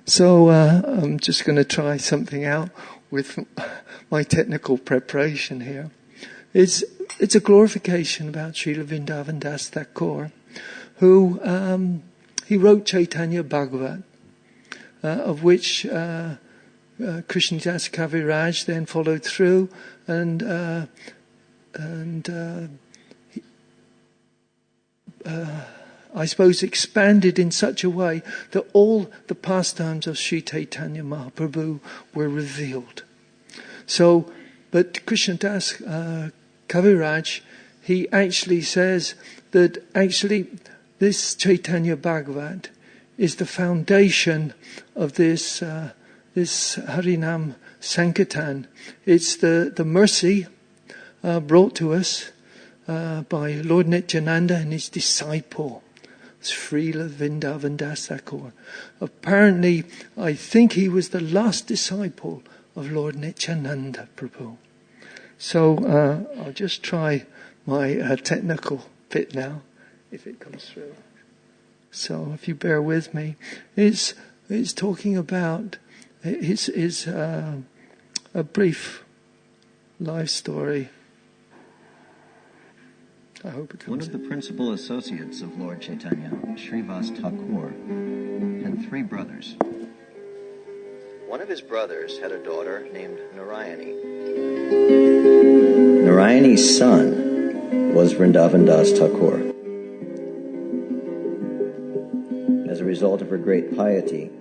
So I'm just going to try something out with my technical preparation here. It's a glorification about Srila Vrindavan Das Thakur, who he wrote Chaitanya Bhagavat, of which Krishnadas Kaviraj then followed through and I suppose expanded in such a way that all the pastimes of Sri Chaitanya Mahaprabhu were revealed. So, but Krishnadas Kaviraj, he actually says that actually this Chaitanya Bhagavat is the foundation of this Harinam Sankirtan. It's the mercy brought to us by Lord Nityananda and his disciple, Srila Vrindavan Das Thakur. Apparently, I think he was the last disciple of Lord Nityananda Prabhu. So I'll just try my technical bit now, if it comes through. So if you bear with me, it's talking about his a brief life story. I hope it comes. One of the principal associates of Lord Chaitanya, Srivas Thakur, had 3 brothers. One of his brothers had a daughter named Narayani. Narayani's son was Vrindavan Das Thakur. As a result of her great piety,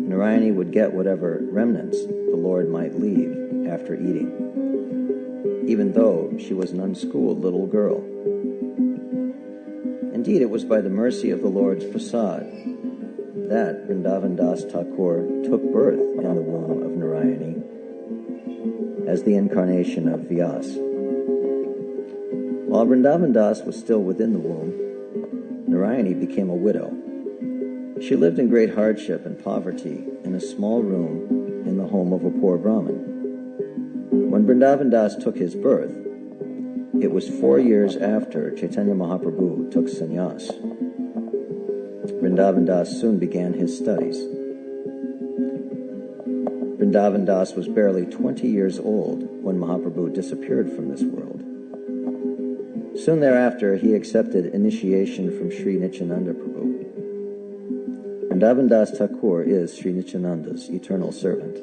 Narayani would get whatever remnants the Lord might leave after eating, even though she was an unschooled little girl. Indeed, it was by the mercy of the Lord's prasad that Vrindavan Das Thakur took birth in the womb of Narayani as the incarnation of Vyas. While Vrindavan Das was still within the womb, Narayani became a widow. She lived in great hardship and poverty in a small room in the home of a poor Brahmin. When Vrindavan Das took his birth, it was 4 years after Chaitanya Mahaprabhu took sannyas. Vrindavan Das soon began his studies. Vrindavan Das was barely 20 years old when Mahaprabhu disappeared from this world. Soon thereafter, he accepted initiation from Sri Nityananda Prabhu. Vrindavan Das Thakur is Sri Nityananda's eternal servant.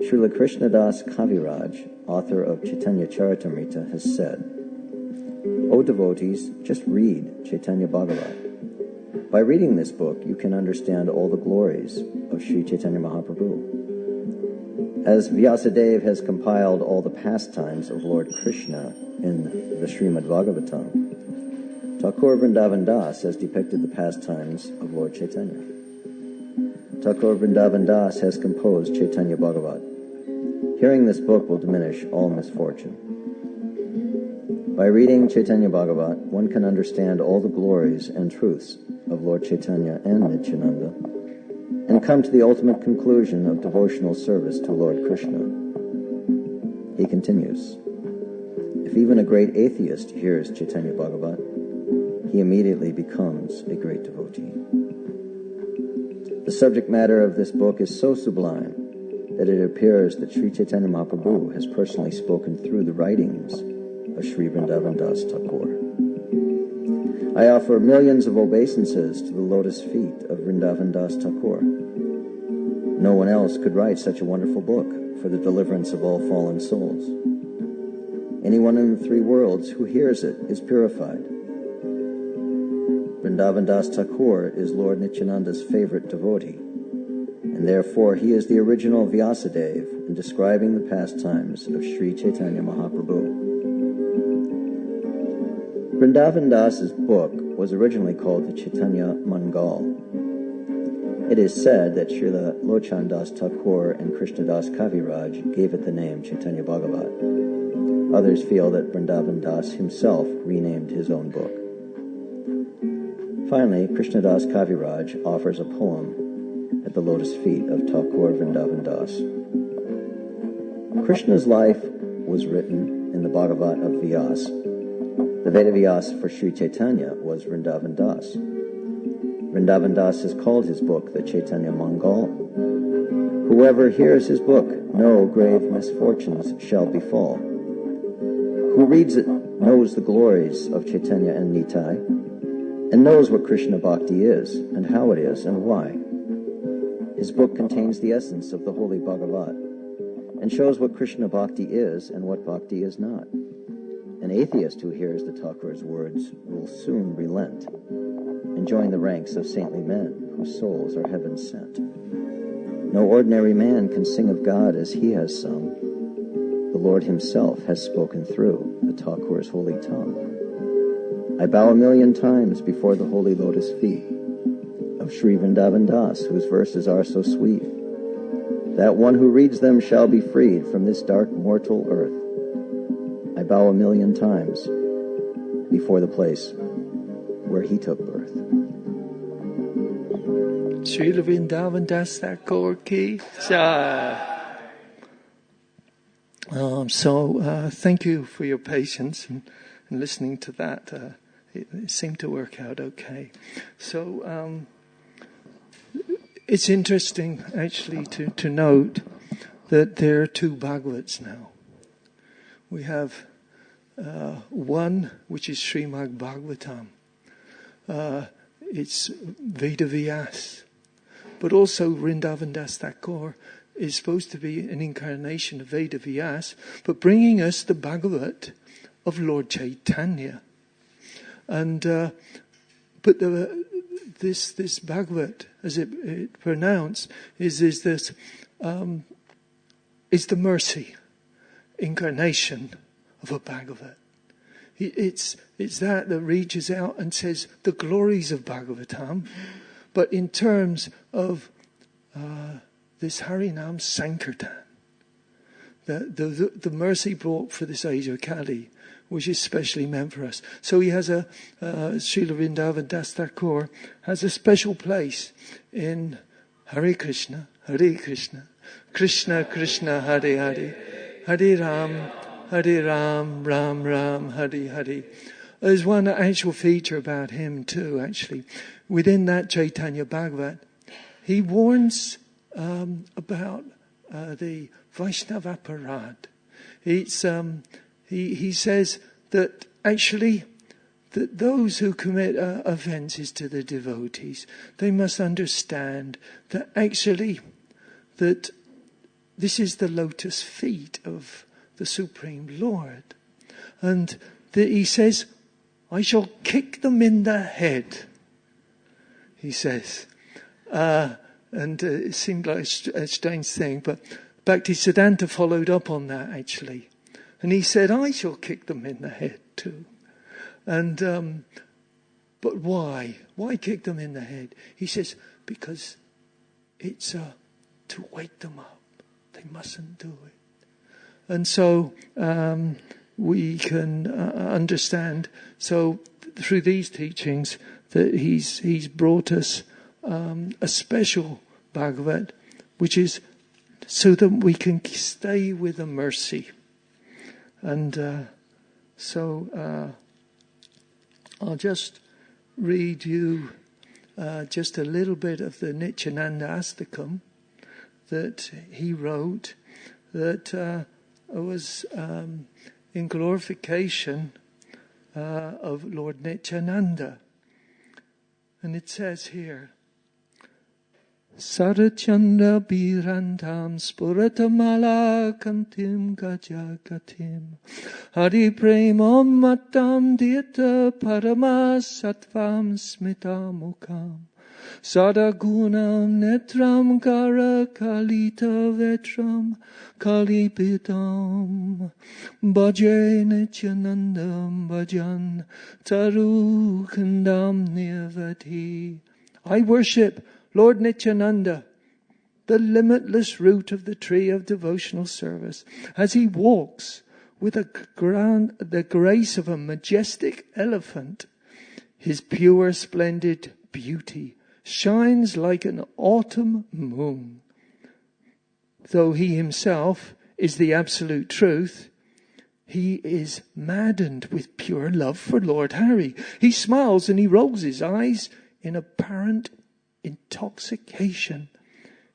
Srila Krishnadas Kaviraj, author of Chaitanya Charitamrita, has said, "O devotees, just read Chaitanya Bhagavat. By reading this book, you can understand all the glories of Sri Chaitanya Mahaprabhu. As Vyasadeva has compiled all the pastimes of Lord Krishna in the Srimad Bhagavatam, Thakur Vrindavan Das has depicted the pastimes of Lord Chaitanya. Thakur Vrindavan Das has composed Chaitanya Bhagavat. Hearing this book will diminish all misfortune. By reading Chaitanya Bhagavat, one can understand all the glories and truths of Lord Chaitanya and Nityananda, and come to the ultimate conclusion of devotional service to Lord Krishna." He continues, "If even a great atheist hears Chaitanya Bhagavat, he immediately becomes a great devotee." The subject matter of this book is so sublime that it appears that Sri Chaitanya Mahaprabhu has personally spoken through the writings of Sri Vrindavan Das Thakur. I offer millions of obeisances to the lotus feet of Vrindavan Das Thakur. No one else could write such a wonderful book for the deliverance of all fallen souls. Anyone in the 3 worlds who hears it is purified. Vrindavan Das Thakur is Lord Nityananda's favorite devotee, and therefore he is the original Vyasadeva in describing the pastimes of Sri Chaitanya Mahaprabhu. Vrindavan Das's book was originally called the Chaitanya Mangal. It is said that Srila Lochan Das Thakur and Krishnadas Kaviraj gave it the name Chaitanya Bhagavat. Others feel that Vrindavan Das himself renamed his own book. Finally, Krishnadas Kaviraj offers a poem at the lotus feet of Thakur Vrindavan Das. Krishna's life was written in the Bhagavat of Vyas. The Veda Vyas for Sri Chaitanya was Vrindavan Das. Vrindavan Das has called his book the Chaitanya Mangal. Whoever hears his book, no grave misfortunes shall befall. Who reads it knows the glories of Chaitanya and Nitai, and knows what Krishna Bhakti is, and how it is, and why. His book contains the essence of the Holy Bhagavat, and shows what Krishna Bhakti is and what Bhakti is not. An atheist who hears the Thakur's words will soon relent and join the ranks of saintly men whose souls are heaven sent. No ordinary man can sing of God as he has sung. The Lord himself has spoken through the Thakur's holy tongue. I bow 1,000,000 times before the holy lotus feet of Sri Vrindavan Das, whose verses are so sweet. That one who reads them shall be freed from this dark mortal earth. I bow 1,000,000 times before the place where he took birth. Sri Vrindavan Das Thakur ki jai. Thank you for your patience and listening to that. It seemed to work out okay. It's interesting actually to note that there are two Bhagavats now. We have one which is Srimad Bhagavatam. It's Veda Vyas. But also Vrindavan Das Thakur is supposed to be an incarnation of Veda Vyas, but bringing us the Bhagavat of Lord Chaitanya. And this Bhagavat, as it pronounced, is the mercy incarnation of a Bhagavat. It's that reaches out and says the glories of Bhagavatam, but in terms of this Harinam Sankirtan, the mercy brought for this age of Kali, which is specially meant for us. So he has Srila Vrindavan Das Thakur has a special place in Hare Krishna, Krishna Krishna, Hare Hare, Hare Ram, Ram Ram, Hare Hare. There's one actual feature about him too, actually. Within that Chaitanya Bhagavat, he warns about the Vaishnava Parad. He says that actually that those who commit offences to the devotees, they must understand that actually that this is the lotus feet of the Supreme Lord. And he says, I shall kick them in the head, he says. And it seemed like a strange thing, but Bhaktisiddhanta followed up on that actually. And he said, I shall kick them in the head too. And but why? Why kick them in the head? He says, because it's to wake them up. They mustn't do it. And so we can understand. So through these teachings, that he's brought us a special Bhagavat, which is so that we can stay with the mercy. And I'll just read you just a little bit of the Nityananda Astakam that he wrote, that was in glorification of Lord Nityananda. And it says here, Sarachandra Birantam Spuratamala Kantim Gajagatim Hari Premam Matam Dita Paramas Sattvam Smitamukam Sadagunam Netram Kara Kalita Vetram Kalipidam Bhaje Nityanandam Bhajan Taru Kandam Nirvati. I worship Lord Nityananda, the limitless root of the tree of devotional service, as he walks with the grace of a majestic elephant. His pure, splendid beauty shines like an autumn moon. Though he himself is the absolute truth, he is maddened with pure love for Lord Hari. He smiles and he rolls his eyes in apparent intoxication.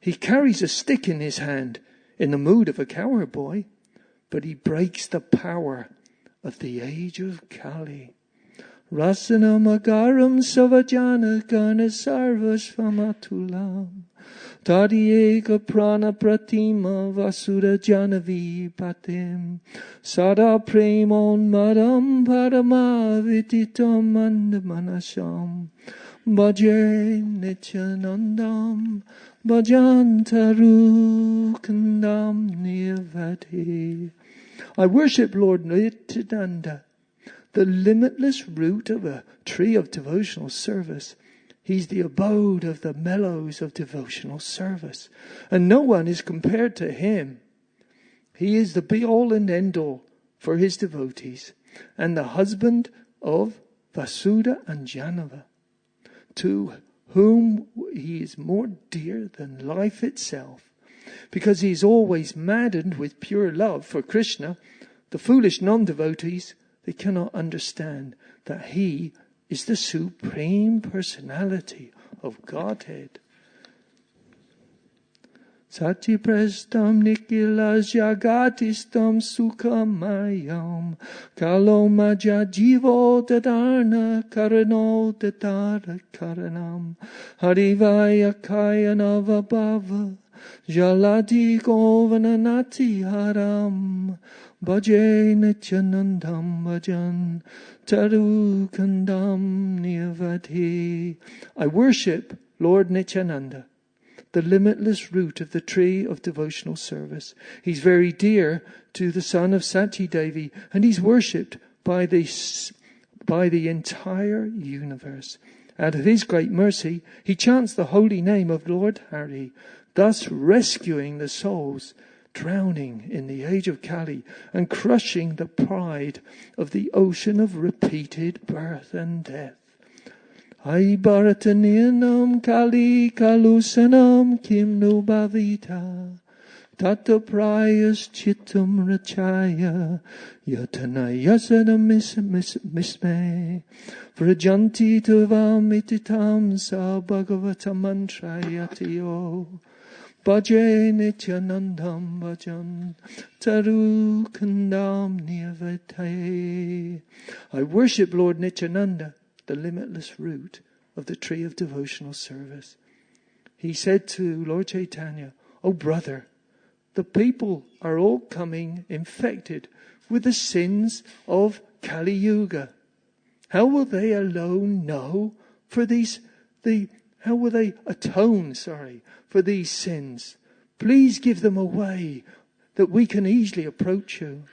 He carries a stick in his hand, in the mood of a cowherd boy, but he breaks the power of the age of Kali. Rasanam agaram savajana gana sarvas famatulam. Tadieka prana pratima vasura janavi patim. Sada premon madam padama vititam mandamanasham. Bhaje nityanandam bhajantaru kandam nirvati. I worship Lord Nityananda, the limitless root of a tree of devotional service. He's the abode of the mellows of devotional service, and no one is compared to him. He is the be-all and end-all for his devotees, and the husband of Vasudha and Janava, to whom he is more dear than life itself. Because he is always maddened with pure love for Krishna, the foolish non-devotees, they cannot understand that he is the Supreme Personality of Godhead. Sati prestam nikilas jagatistam sukhamayam kalomaja jivo dadarna karano dadara karanam harivaya kayanava bhava jalati govananati haram bhaje nityanandam bhajan tarukandam nirvati. I worship Lord Nityananda, the limitless root of the tree of devotional service. He's very dear to the son of Sati Devi, and he's worshipped by the entire universe. Out of his great mercy, he chants the holy name of Lord Hari, thus rescuing the souls drowning in the age of Kali and crushing the pride of the ocean of repeated birth and death. Ai bharataninam Kali kalusanam kim no bhavita tata prayas chittam rachaya yatanayasana misme vrajanti tavam ititam sa bhagavata mantrayatiyo bhaje nityanandam bhajan tarukandam nirvate. I worship Lord Nityananda, the limitless root of the tree of devotional service. He said to Lord Chaitanya, "Oh brother, the people are all coming infected with the sins of Kali Yuga. How will they alone know for how will they atone, for these sins? Please give them a way that we can easily approach you."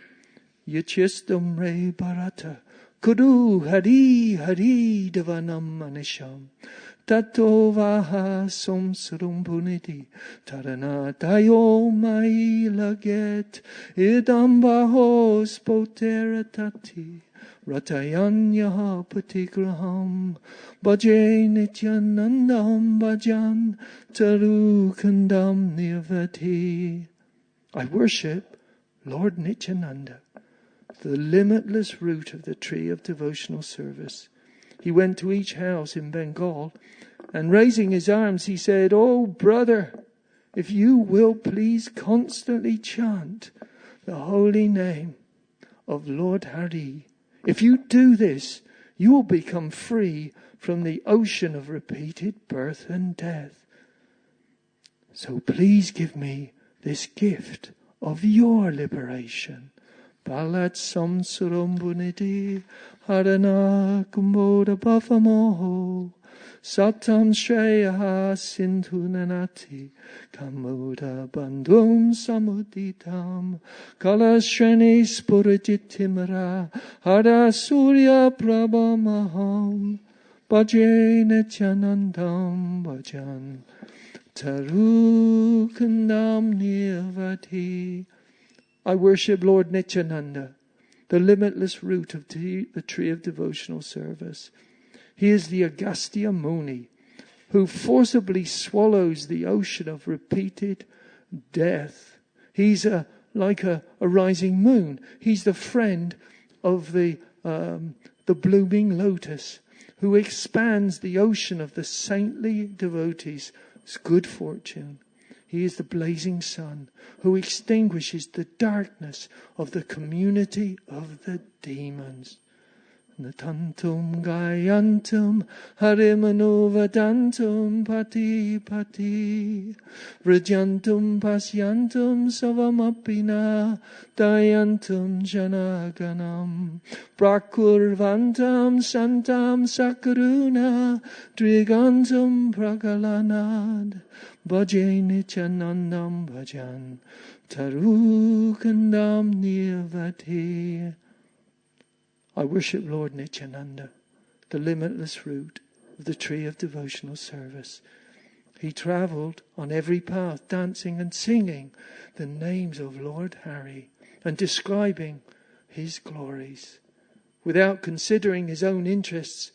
Yachistam re bharata kudu hari hari devanam manisham tato vaha samsaram puniti tarana tayo mai laget idam baho spoteratati Ratayanyaha patigraham bhaje nityanandam bhajan tarukandam nirvati. I worship Lord Nityananda, the limitless root of the tree of devotional service. He went to each house in Bengal, and raising his arms he said, "Oh brother, if you will please constantly chant the holy name of Lord Hari, if you do this, you will become free from the ocean of repeated birth and death. So please give me this gift of your liberation." Balat samsaram buniti harana kumboda bhavamoho satam shreya sindhunanati kamuda bandhum samuditam kalashreni spurajittimara hara surya prabhamaham bhaje nityanandam bhajan tarukandam nirvati. I worship Lord Nityananda, the limitless root of the tree of devotional service. He is the Agastya Muni, who forcibly swallows the ocean of repeated death. He's like a rising moon. He's the friend of the blooming lotus, who expands the ocean of the saintly devotees' good fortune. He is the blazing sun who extinguishes the darkness of the community of the demons. Natantum gayantum harimanuvadantum pati pati vrajantum pasyantum savamapina dayantum janaganam prakurvantam santam sakaruna drigantum pragalanad bhaje nityanandam bhajan tarukandam nirvati. I worship Lord Nityananda, the limitless root of the tree of devotional service. He travelled on every path, dancing and singing the names of Lord Hari and describing his glories. Without considering his own interests,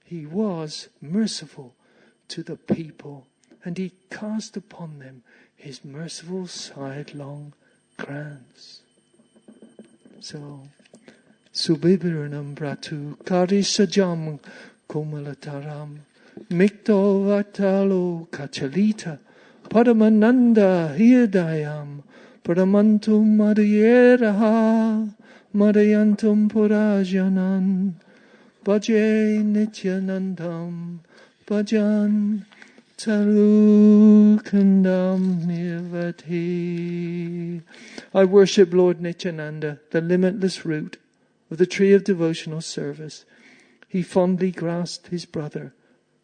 he was merciful to the people, and he cast upon them his merciful sidelong glance. So, Subibirunam Bratu Karisajam Komalataram Mikto Vatalo Kachalita Paramananda Hirdayam Paramantum Madhyeraha Madhyantum Purajanan Bhaje Nityanandam Bhajan Tarukandam Nirvati. I worship Lord Nityananda, the limitless root of the tree of devotional service. He fondly grasped his brother,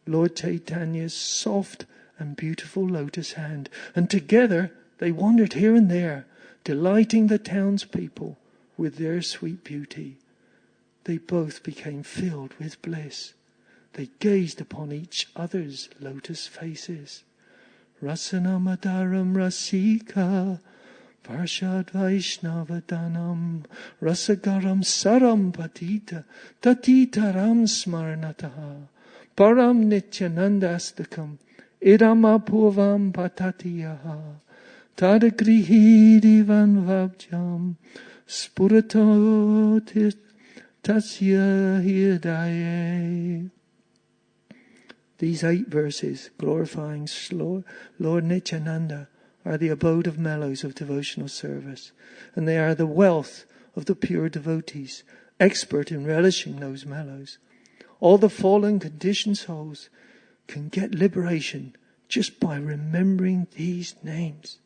Lord Chaitanya's soft and beautiful lotus hand, and together they wandered here and there, delighting the townspeople with their sweet beauty. They both became filled with bliss. They gazed upon each other's lotus faces. Rasanamadaram rasika Parshad Vaishnavadanam Rasagaram Saram Patita Tatitaram Smarnataha Param Nityanandastakam Idamapurvam Patatiyaha Tadagrihi Divan Vabjam Spurato Tasya Hirdaye. These 8 verses glorifying Lord Nityananda are the abode of mellows of devotional service, and they are the wealth of the pure devotees, expert in relishing those mellows. All the fallen conditioned souls can get liberation just by remembering these names.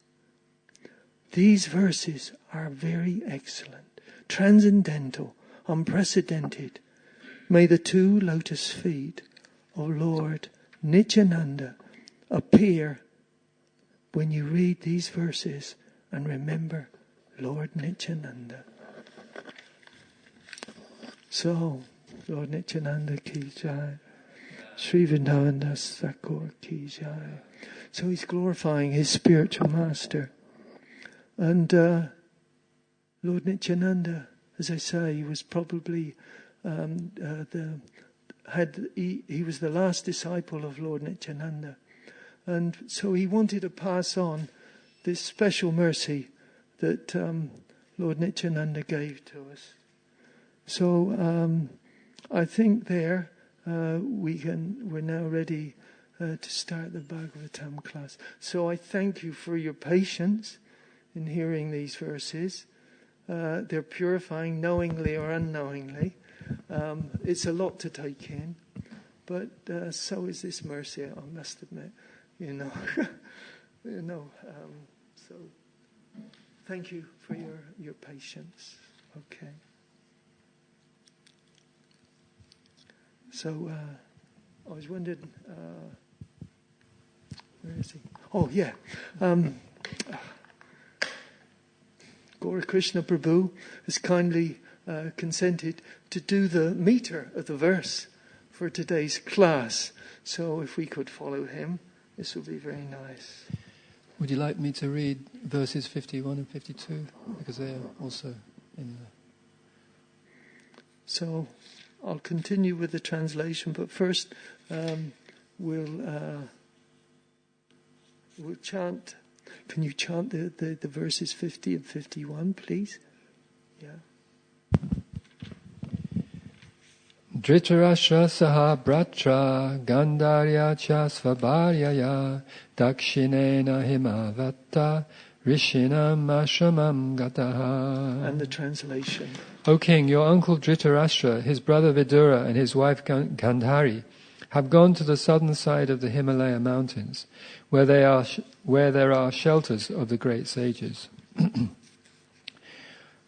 These verses are very excellent, transcendental, unprecedented. May the 2 lotus feet of Lord Nityananda appear when you read these verses and remember Lord Nityananda. So, Lord Nityananda ki jai, Sri Vrindavan Das Thakur ki jai. So he's glorifying his spiritual master. And Lord Nityananda, as I say, he was probably he was the last disciple of Lord Nityananda. And so he wanted to pass on this special mercy that Lord Nityananda gave to us. So I think there we're now ready to start the Bhagavatam class. So I thank you for your patience in hearing these verses. They're purifying knowingly or unknowingly. It's a lot to take in, but so is this mercy, I must admit. So thank you for your patience. Okay. So I was wondering, where is he? Oh yeah, Gaura Krishna Prabhu has kindly consented to do the meter of the verse for today's class. So if we could follow him, this would be very nice. Would you like me to read verses 51 and 52? Because they are also in the... So I'll continue with the translation, but first we'll chant. Can you chant the verses 50 and 51, please? Yeah. Dhritarashtra saha bratra Gandharya cha svabharyaya Dakshinena himavatta Rishinam ashramam gataha. And the translation. O king, your uncle Dhritarashtra, his brother Vidura and his wife Gandhari have gone to the southern side of the Himalaya mountains, where there are shelters of the great sages.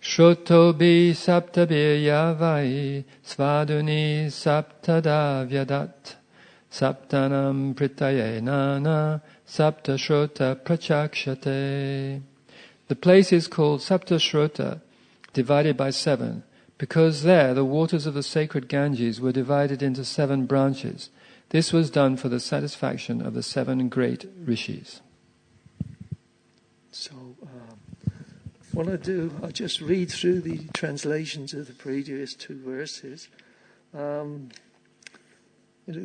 Shrotobi saptabirya vai svaduni saptada vyadat saptanam pritayenana saptashrota prachakshate. The place is called Saptashrota, divided by 7, because there the waters of the sacred Ganges were divided into 7 branches. This was done for the satisfaction of the 7 great rishis. So, what I do, I just read through the translations of the previous 2 verses. It'll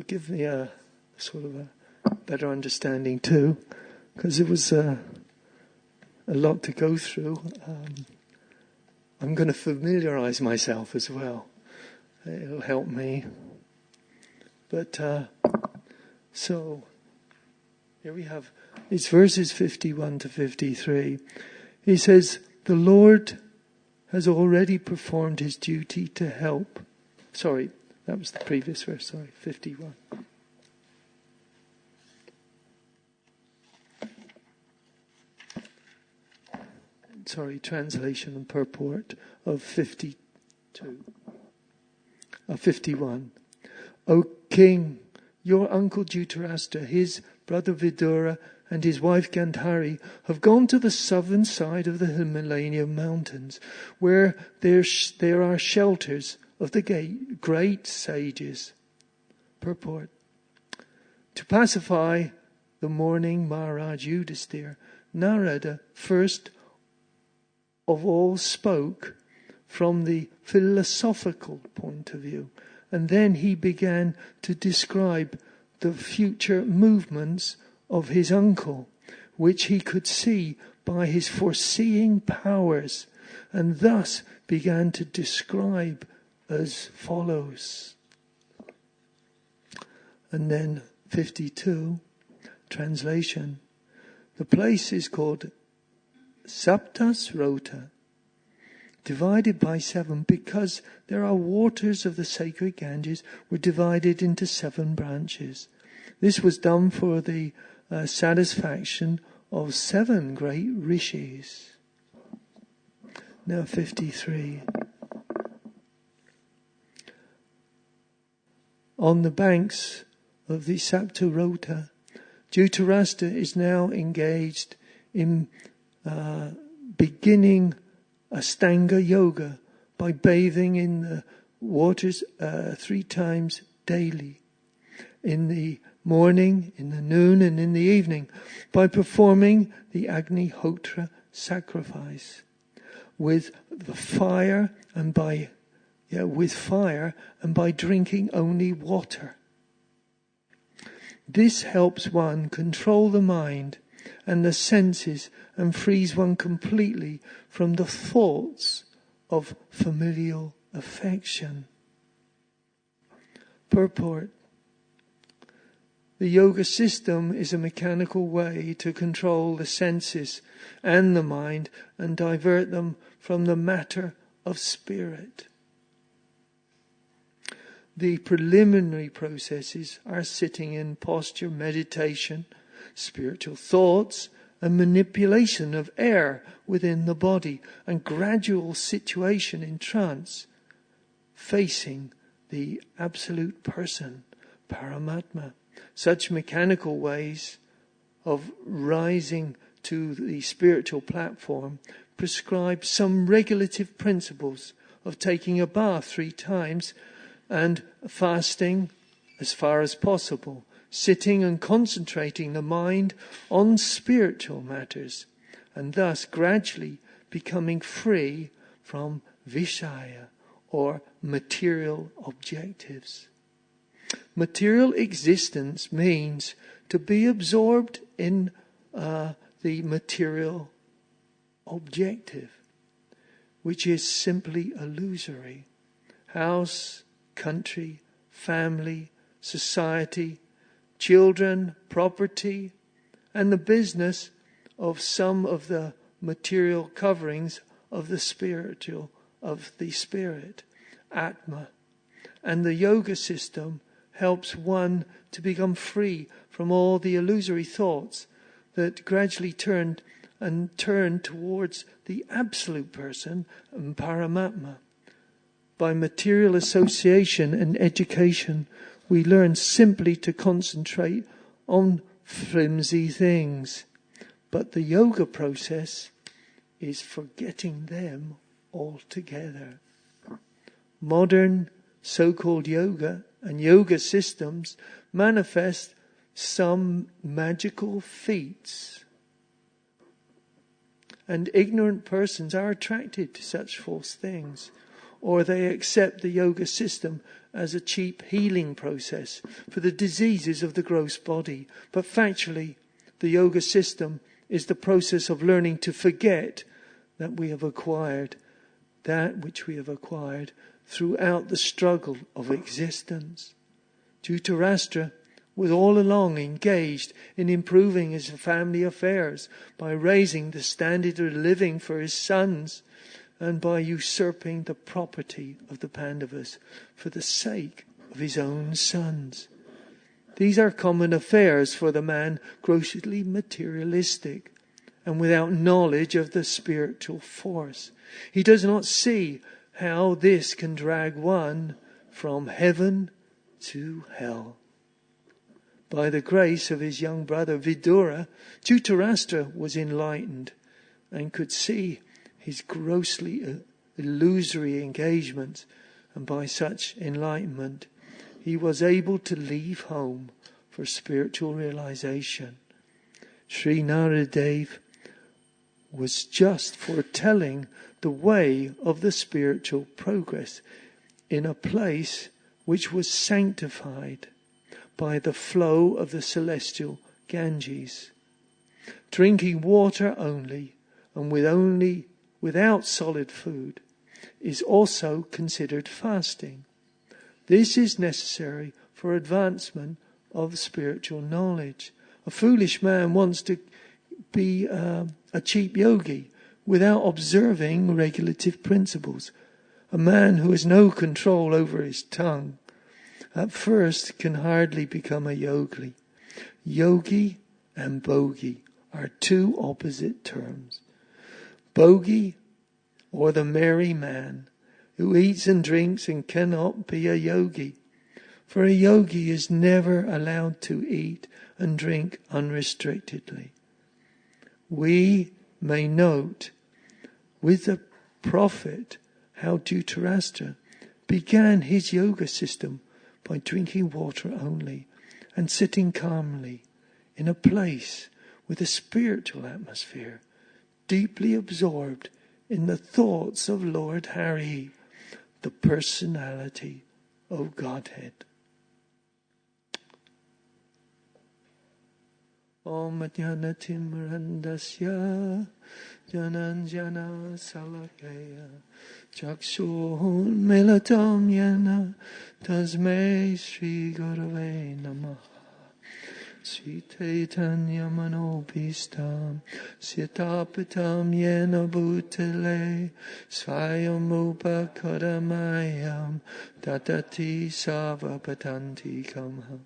give me a sort of a better understanding too, because it was a lot to go through. I'm going to familiarize myself as well. It'll help me. But, so, here we have, it's verses 51 to 53. He says, the Lord has already performed his duty to help. Sorry, that was the previous verse, 51. Translation and purport of 51. O king, your uncle Dhritarashtra, his brother Vidura, and his wife Gandhari have gone to the southern side of the Himalayan mountains, where there are shelters of the great sages. Purport. To pacify the mourning Maharaj Yudhisthira, Narada first of all spoke from the philosophical point of view, and then he began to describe the future movements of his uncle, which he could see by his foreseeing powers, and thus began to describe as follows. And then 52, translation. The place is called Saptasrota, divided by 7, because there are waters of the sacred Ganges were divided into 7 branches. This was done for the satisfaction of 7 great rishis. Now 53. On the banks of the Saptarota, Dhritarashtra is now engaged in beginning Astanga Yoga by bathing in the waters 3 times daily. In the morning, in the noon, and in the evening, by performing the Agnihotra sacrifice with fire and by drinking only water. This helps one control the mind and the senses and frees one completely from the thoughts of familial affection. Purport. The yoga system is a mechanical way to control the senses and the mind and divert them from the matter of spirit. The preliminary processes are sitting in posture, meditation, spiritual thoughts, and manipulation of air within the body, and gradual situation in trance, facing the absolute person, Paramatma. Such mechanical ways of rising to the spiritual platform prescribe some regulative principles of taking a bath 3 times and fasting as far as possible, sitting and concentrating the mind on spiritual matters, and thus gradually becoming free from vishaya or material objectives. Material existence means to be absorbed in the material objective, which is simply illusory. House, country, family, society, children, property, and the business of some of the material coverings of the spirit, Atma. And the yoga system helps one to become free from all the illusory thoughts that gradually turn towards the absolute person and Paramatma. By material association and education, we learn simply to concentrate on flimsy things. But the yoga process is forgetting them altogether. Modern so-called yoga and yoga systems manifest some magical feats. And ignorant persons are attracted to such false things, or they accept the yoga system as a cheap healing process for the diseases of the gross body. But factually, the yoga system is the process of learning to forget that we have acquired that which we have acquired throughout the struggle of existence. Dhritarashtra was all along engaged in improving his family affairs by raising the standard of living for his sons and by usurping the property of the Pandavas for the sake of his own sons. These are common affairs for the man grossly materialistic and without knowledge of the spiritual force. He does not see how this can drag one from heaven to hell. By the grace of his young brother Vidura, Dhritarashtra was enlightened and could see his grossly illusory engagements, and by such enlightenment he was able to leave home for spiritual realization. Sri Naradev was just foretelling the way of the spiritual progress in a place which was sanctified by the flow of the celestial Ganges. Drinking water only and without solid food is also considered fasting. This is necessary for advancement of spiritual knowledge. A foolish man wants to be a cheap yogi without observing regulative principles. A man who has no control over his tongue at first can hardly become a yogi. Yogi and bogi are two opposite terms. Bogi, or the merry man, who eats and drinks and cannot be a yogi. For a yogi is never allowed to eat and drink unrestrictedly. We may note with the prophet how Dhritarashtra began his yoga system by drinking water only and sitting calmly in a place with a spiritual atmosphere, deeply absorbed in the thoughts of Lord Hari, the personality of Godhead. Om Jnanatim Randasya Jananjana Salakaya Chakshun Melatam Yana Tasmei Sri Gurave Namaha Sri Chaitanya Manobhistam Sitapitam Yena Bhutale Svayam Upakaramayam Tatati Savapatanti Kamha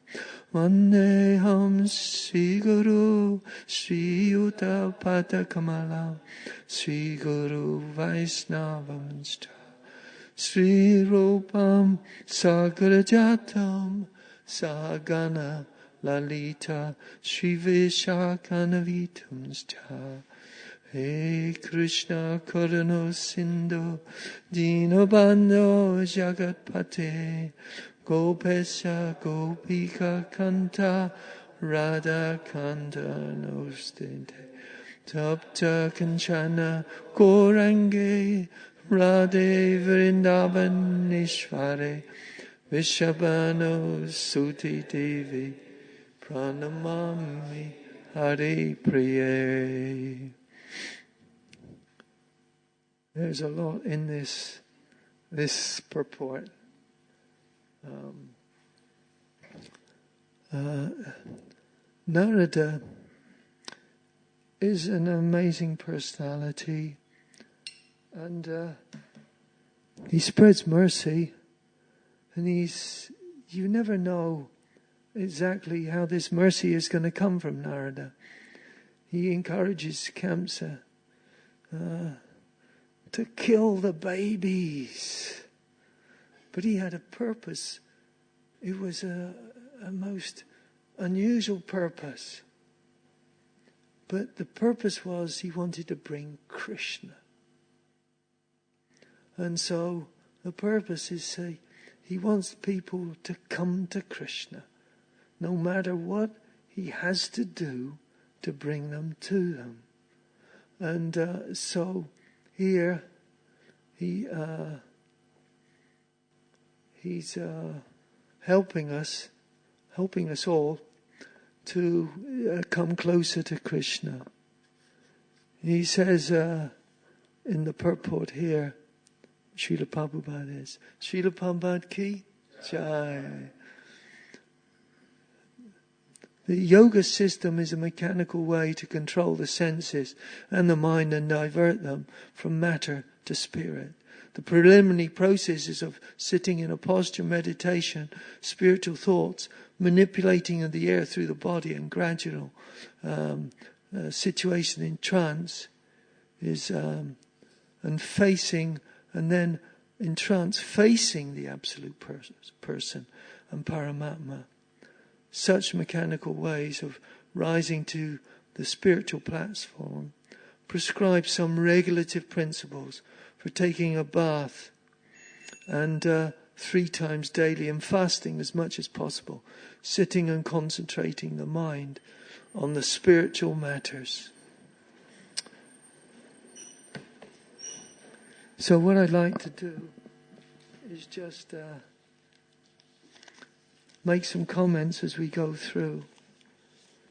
Vandeham Sri Guru Sri Yuta Patakamala Sri Guru Vaisnavamscha Sri Rupam Sagarajatam Sagana Lalita Sri Vishakanavitamscha He Krishna Karano Sindhu Dinabando Jagatpate Gopesha Gopika Kanta Radha Kanta Nostente Tapta Kanchana Gorange Radhe Vrindavan Ishvare Vishabhano Suti Devi Pranamami Hari Priye. There's a lot in this purport. Narada is an amazing personality, and he spreads mercy, and you never know exactly how this mercy is going to come from Narada. He encourages Kamsa to kill the babies, but he had a purpose. It was a most unusual purpose. But the purpose was he wanted to bring Krishna. And so the purpose is he wants people to come to Krishna, no matter what he has to do to bring them to them. And so here he's helping us all to come closer to Krishna. He says in the purport here, Srila Prabhupada is, Srila Prabhupada ki jai. The yoga system is a mechanical way to control the senses and the mind and divert them from matter to spirit. The preliminary processes of sitting in a posture, meditation, spiritual thoughts, manipulating of the air through the body, and gradual situation in trance is and then in trance facing the absolute person and Paramatma. Such mechanical ways of rising to the spiritual platform prescribe some regulative principles for taking a bath and 3 times daily, and fasting as much as possible, sitting and concentrating the mind on the spiritual matters. So what I'd like to do is just make some comments as we go through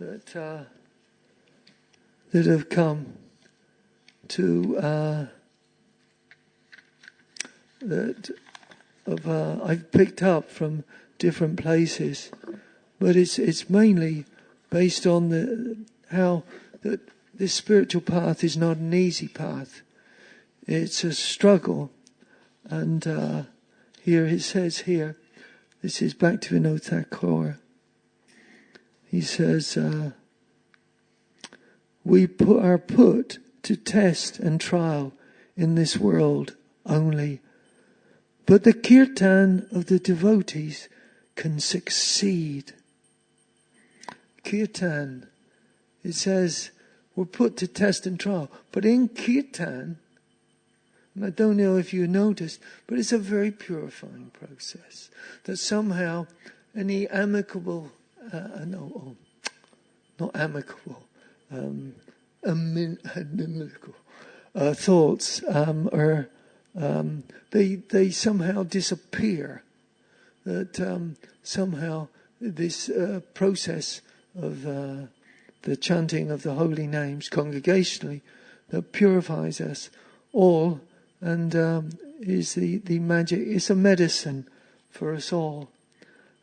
that have come to I've picked up from different places, but it's mainly based on how this spiritual path is not an easy path. It's a struggle, and here it says here, this is Bhaktivinoda Thakur. He says, we are put to test and trial in this world only, but the kirtan of the devotees can succeed. Kirtan, it says, we're put to test and trial, but in kirtan, and I don't know if you noticed, but it's a very purifying process. That somehow any amicable, thoughts they somehow disappear. That somehow this process of the chanting of the holy names congregationally that purifies us all. And is the magic, it's a medicine for us all.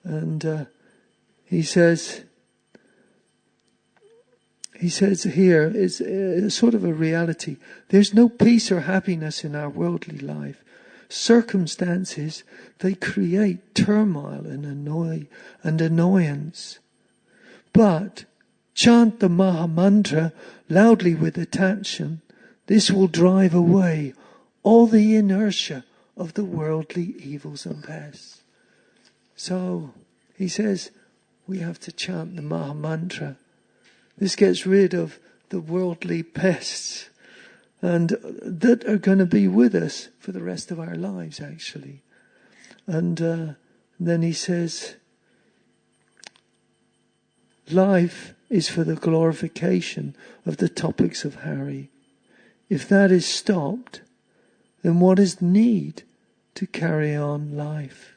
And he says here, it's sort of a reality. There's no peace or happiness in our worldly life. Circumstances, they create turmoil and annoyance. But chant the Maha Mantra loudly with attention. This will drive away all the inertia of the worldly evils and pests. So, he says, we have to chant the Maha Mantra. This gets rid of the worldly pests, and that are going to be with us for the rest of our lives, actually. And then he says, life is for the glorification of the topics of Hari. If that is stopped, then what is need to carry on life?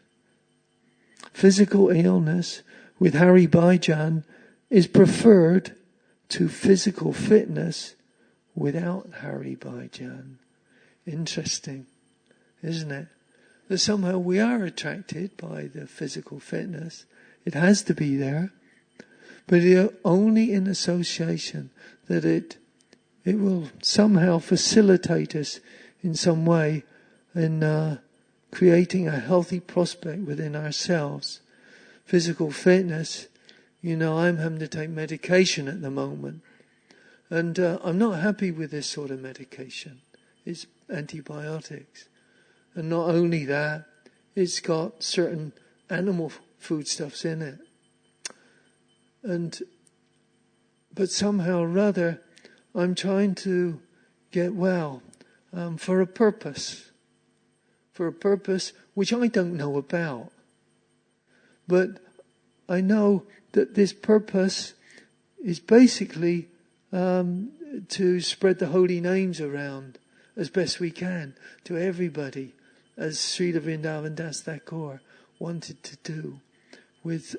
Physical illness with Hari Bhajan is preferred to physical fitness without Hari Bhajan. Interesting, isn't it? that somehow we are attracted by the physical fitness. It has to be there. But only in association that it will somehow facilitate us in some way in creating a healthy prospect within ourselves. Physical fitness, I'm having to take medication at the moment. And I'm not happy with this sort of medication. It's antibiotics. And not only that, it's got certain animal foodstuffs in it. But somehow or other, I'm trying to get well for a purpose which I don't know about. But I know that this purpose is basically to spread the holy names around as best we can to everybody, as Srila Vrindavan Das Thakur wanted to do with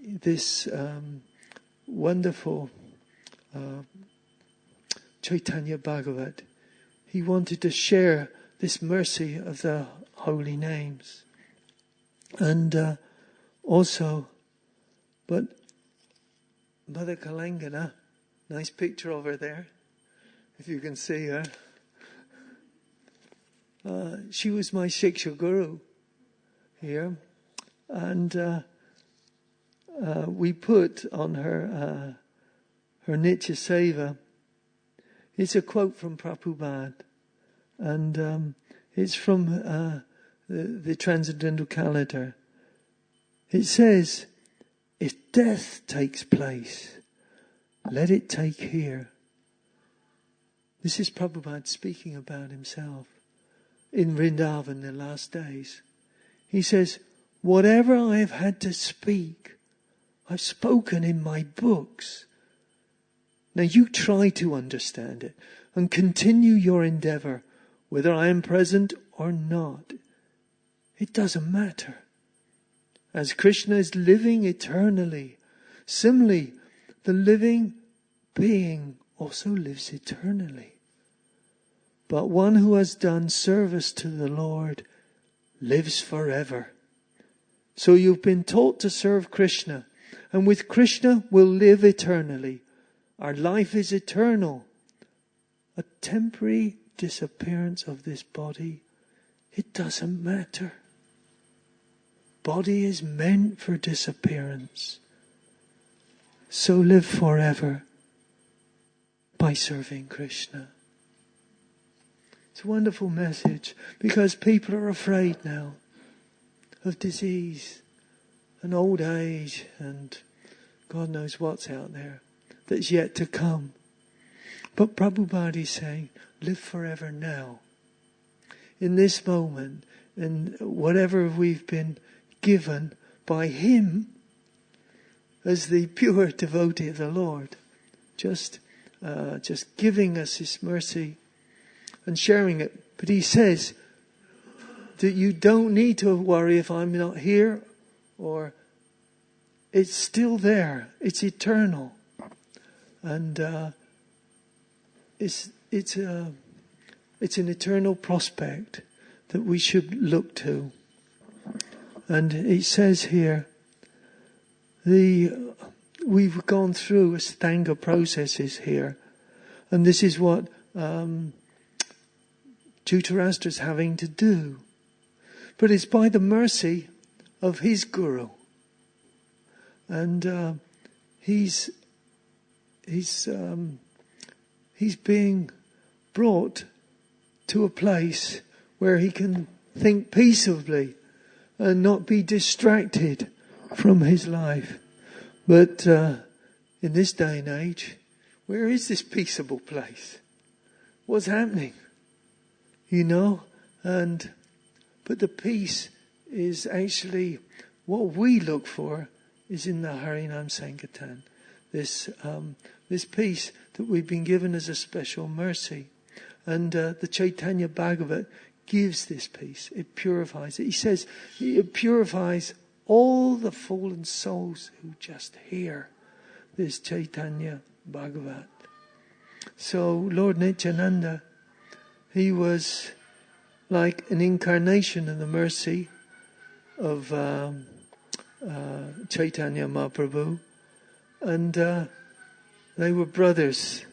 this wonderful Chaitanya Bhagavat. He wanted to share this mercy of the holy names. And also, but Mother Kalangana, nice picture over there, if you can see her. She was my Shiksha Guru here. And we put on her Nitya Seva. It's a quote from Prabhupada. And it's from the Transcendental Calendar. It says, if death takes place, let it take here. This is Prabhupada speaking about himself in Vrindavan in the last days. He says, whatever I have had to speak, I've spoken in my books. Now you try to understand it and continue your endeavor, whether I am present or not. It doesn't matter. As Krishna is living eternally, similarly, the living being also lives eternally. But one who has done service to the Lord lives forever. So you've been taught to serve Krishna, and with Krishna we'll live eternally. Our life is eternal. A temporary disappearance of this body, it doesn't matter. Body is meant for disappearance. So live forever by serving Krishna. It's a wonderful message because people are afraid now of disease and old age and God knows what's out there that's yet to come. But Prabhupada is saying, live forever now. In this moment, and whatever we've been given by Him as the pure devotee of the Lord, just giving us His mercy and sharing it. But He says that you don't need to worry if I'm not here, or it's still there. It's eternal, and it's an eternal prospect that we should look to. And it says here, we've gone through Astanga processes here, and this is what Dhritarashtra is having to do. But it's by the mercy of his Guru, and he's being brought to a place where he can think peaceably and not be distracted from his life. But in this day and age, where is this peaceable place? What's happening? But the peace is actually what we look for is in the Harinam Sankirtan. This peace that we've been given as a special mercy. And the Chaitanya Bhagavat gives this peace. It purifies it. He says it purifies all the fallen souls who just hear this Chaitanya Bhagavat. So Lord Nityananda, he was like an incarnation of the mercy of Chaitanya Mahaprabhu, and they were brothers.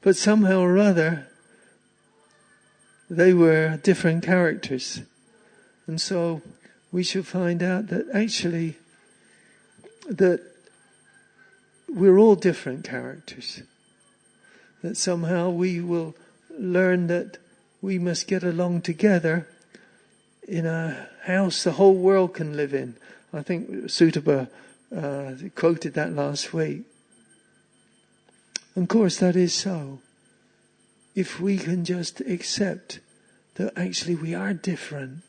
But somehow or other, they were different characters. And so we should find out that actually that we're all different characters. That somehow we will learn that we must get along together in a house the whole world can live in. I think Sutaba quoted that last week. Of course, that is so. If we can just accept that actually we are different,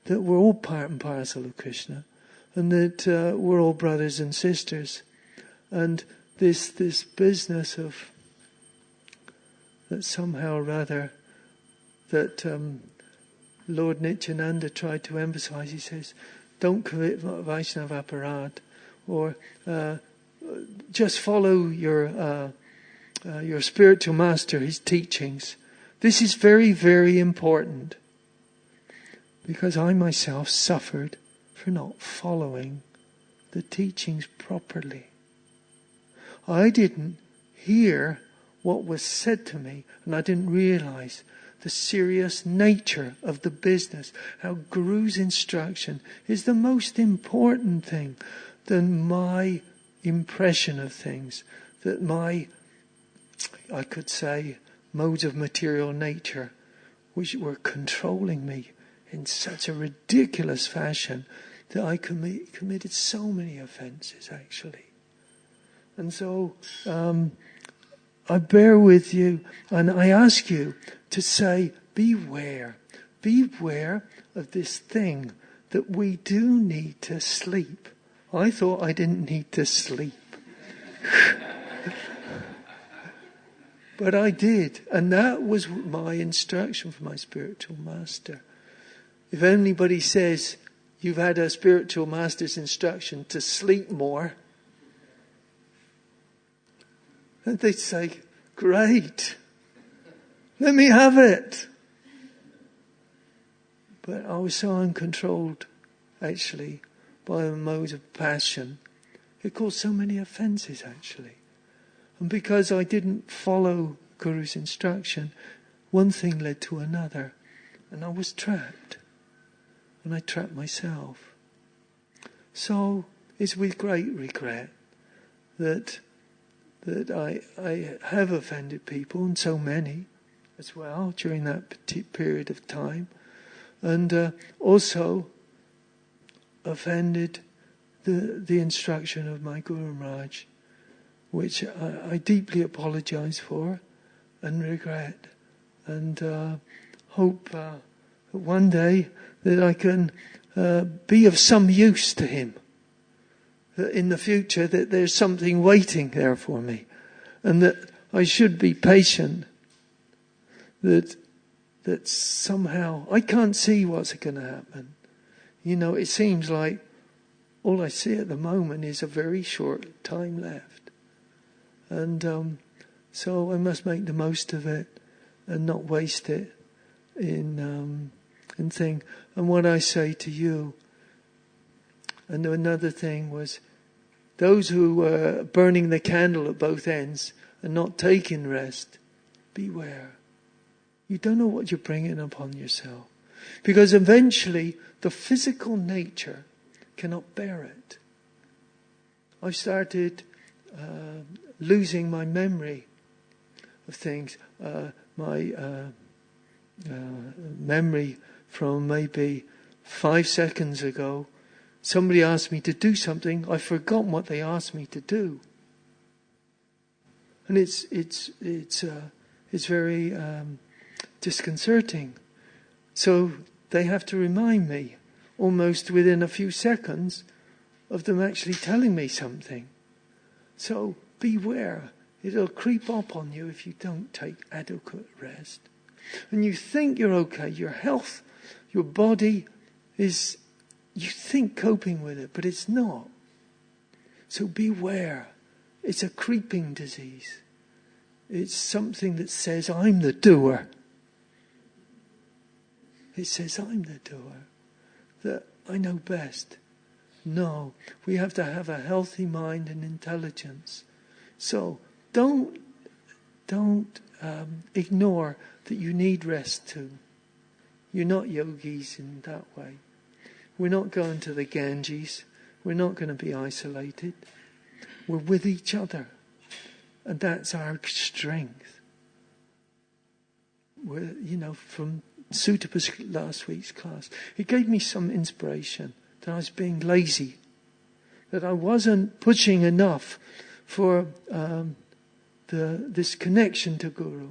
that we're all part and parcel of Krishna, and that we're all brothers and sisters, and this business of that somehow or other that Lord Nityananda tried to emphasize. He says, don't commit Vaishnava aparad, or just follow your spiritual master, his teachings. This is very, very important, because I myself suffered for not following the teachings properly. I didn't hear what was said to me, and I didn't realize the serious nature of the business, how Guru's instruction is the most important thing than my impression of things, that my, I could say, modes of material nature, which were controlling me in such a ridiculous fashion that I committed so many offenses, actually. And so I bear with you, and I ask you to say, beware. Beware of this thing that we do need to sleep. I thought I didn't need to sleep. But I did, and that was my instruction from my spiritual master. If anybody says you've had a spiritual master's instruction to sleep more, and they'd say, great, let me have it. But I was so uncontrolled, actually, by a mode of passion. It caused so many offences, actually. And because I didn't follow Guru's instruction, one thing led to another. And I was trapped. And I trapped myself. So it's with great regret that I have offended people, and so many as well, during that period of time. And also offended the instruction of my Guru Maharaj, which I deeply apologize for and regret, and hope that one day that I can be of some use to him, that in the future that there's something waiting there for me, and that I should be patient, that somehow I can't see what's going to happen. You know, it seems like all I see at the moment is a very short time left. And so I must make the most of it and not waste it in thing. And what I say to you, and another thing was, those who were burning the candle at both ends and not taking rest, beware. You don't know what you're bringing upon yourself. Because eventually the physical nature cannot bear it. I've started losing my memory of things. My memory from maybe 5 seconds ago. Somebody asked me to do something. I've forgotten what they asked me to do. And it's very disconcerting. So they have to remind me almost within a few seconds of them actually telling me something. So beware. It'll creep up on you if you don't take adequate rest. And you think you're okay. Your health, your body is, you think, coping with it, but it's not. So beware. It's a creeping disease. It's something that says, I'm the doer. it says I'm the doer, that I know best. No, we have to have a healthy mind and intelligence. So don't ignore that you need rest too. You're not yogis in that way. We're not going to the Ganges. We're not going to be isolated. We're with each other. And that's our strength. We're, from Sutapa's last week's class, it gave me some inspiration that I was being lazy, that I wasn't pushing enough for this connection to Guru.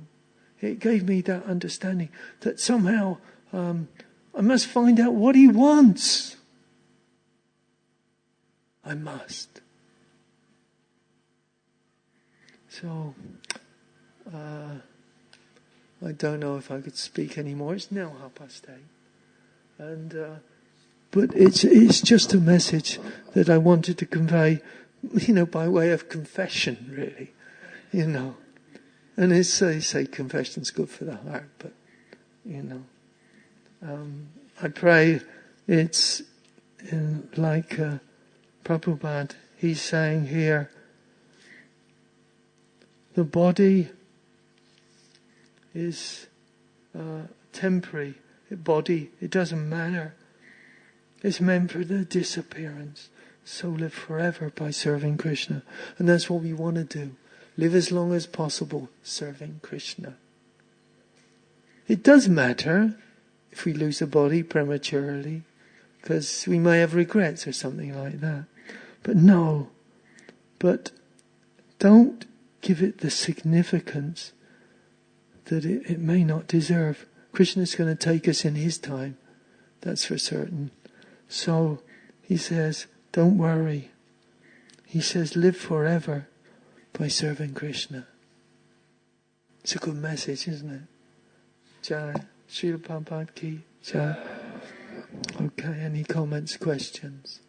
It gave me that understanding that somehow I must find out what he wants. I must. So, I don't know if I could speak anymore. It's now 8:30. And, but it's just a message that I wanted to convey, by way of confession, really, And they say confession's good for the heart, but, I pray it's like Prabhupada, he's saying here, the body is temporary. It doesn't matter. It's meant for the disappearance. So live forever by serving Krishna. And that's what we want to do. Live as long as possible serving Krishna. It does matter if we lose the body prematurely, because we may have regrets or something like that. But don't give it the significance that it may not deserve. Krishna's going to take us in his time, that's for certain. So he says, don't worry. He says, live forever by serving Krishna. It's a good message, isn't it? Jai. Srila Prabhupada ki Jai. Okay, any comments, questions?